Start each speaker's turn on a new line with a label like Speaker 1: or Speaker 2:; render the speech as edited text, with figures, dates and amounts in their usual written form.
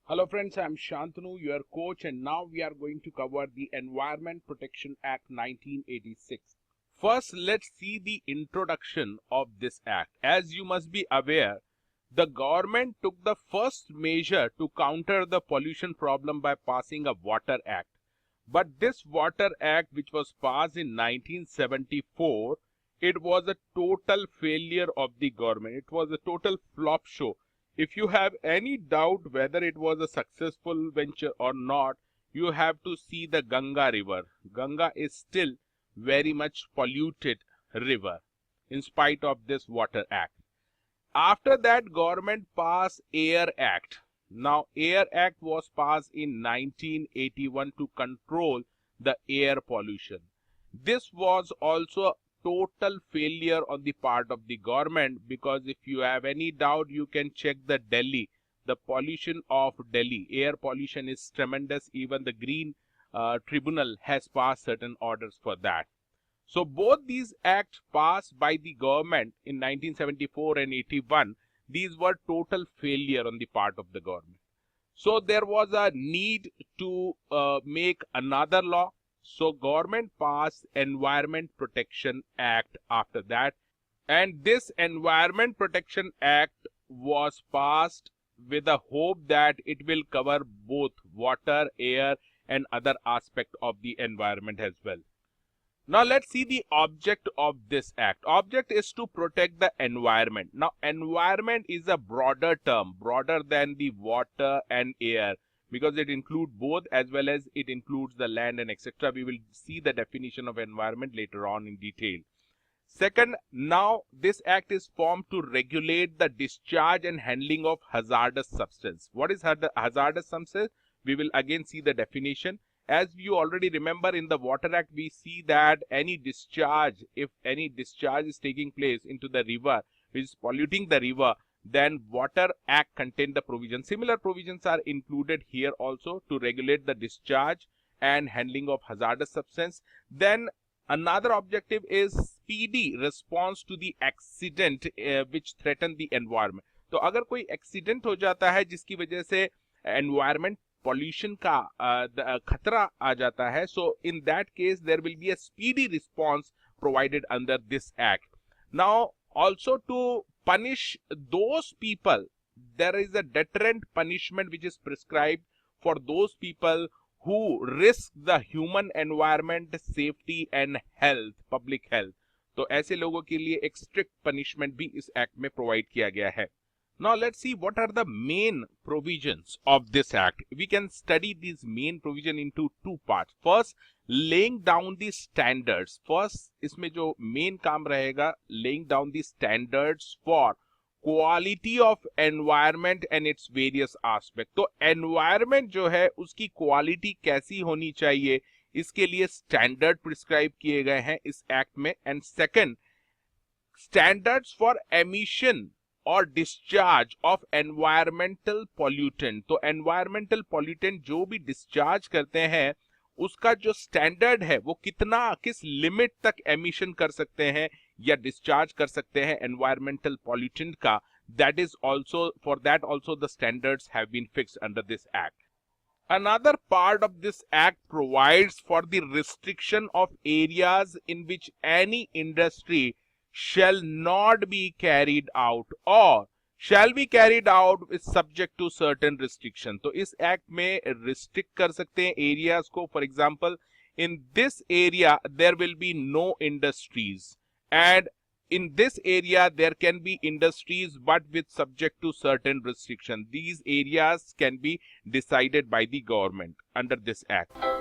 Speaker 1: Hello friends, I am Shantanu, your coach, and now we are going to cover the Environment Protection Act 1986. First, let's see the introduction of this act. As you must be aware, the government took the first measure to counter the pollution problem by passing a Water Act. But this Water Act, which was passed in 1974, it was a total failure of the government. It was a total flop show. If you have any doubt whether it was a successful venture or not, you have to see the Ganga river. Ganga is still very much polluted river in spite of this Water Act. After that, government passed Air Act. Now, Air Act was passed in 1981 to control the air pollution. This was also a total failure on the part of the government, because if you have any doubt, you can check the Delhi. The pollution of Delhi, air pollution is tremendous. Even the Green Tribunal has passed certain orders for that. So both these acts passed by the government in 1974 and 81, these were total failure on the part of the government. So there was a need to make another law. So government passed Environment Protection Act after that. And this Environment Protection Act was passed with a hope that it will cover both water, air, and other aspects of the environment as well. Now let's see the object of this act. Object is to protect the environment. Now environment is a broader term, broader than the water and air, because it includes both as well as it includes the land and etc. We will see the definition of environment later on in detail. Second, now this act is formed to regulate the discharge and handling of hazardous substance. What is hazardous substance? We will again see the definition. As you already remember, in the Water Act, we see that any discharge, if any discharge is taking place into the river, which is polluting the river, then Water Act contained the provision. Similar provisions are included here also to regulate the discharge and handling of hazardous substance. Then another objective is speedy response to the accident which threaten the environment. तो अगर कोई accident हो जाता है जिसकी वजह से environment pollution का खतरा आ जाता है, so in that case there will be a speedy response provided under this act. Now also to punish those people, there is a deterrent punishment which is prescribed for those people who risk the human environment, safety and health, public health. तो ऐसे लोगों के लिए एक strict punishment भी इस act में provide किया गया है. Now let's see what are the main provisions of this act. We can study these main provision into two parts. First, laying down the standards. First, इसमें जो main काम रहेगा, laying down the standards for quality of environment and its various aspects. तो environment जो है उसकी quality कैसी होनी चाहिए, इसके लिए standard prescribe किए गए हैं इस act में. And second, standards for emission और डिस्चार्ज ऑफ एनवायरमेंटल पॉल्यूटेंट. तो एनवायरमेंटल पॉल्यूटेंट जो भी डिस्चार्ज करते हैं उसका जो स्टैंडर्ड है वो कितना, किस लिमिट तक एमिशन कर सकते हैं या डिस्चार्ज कर सकते हैं एनवायरमेंटल पॉल्यूटेंट का, that is also, for that also the standards have been fixed under this act. Another part of this act provides for the restriction of areas in which any industry shall not be carried out or shall be carried out is subject to certain restriction. तो इस act में restrict कर सकते हैं areas को. For example, in this area there will be no industries, and in this area there can be industries but with subject to certain restriction. These areas can be decided by the government under this act.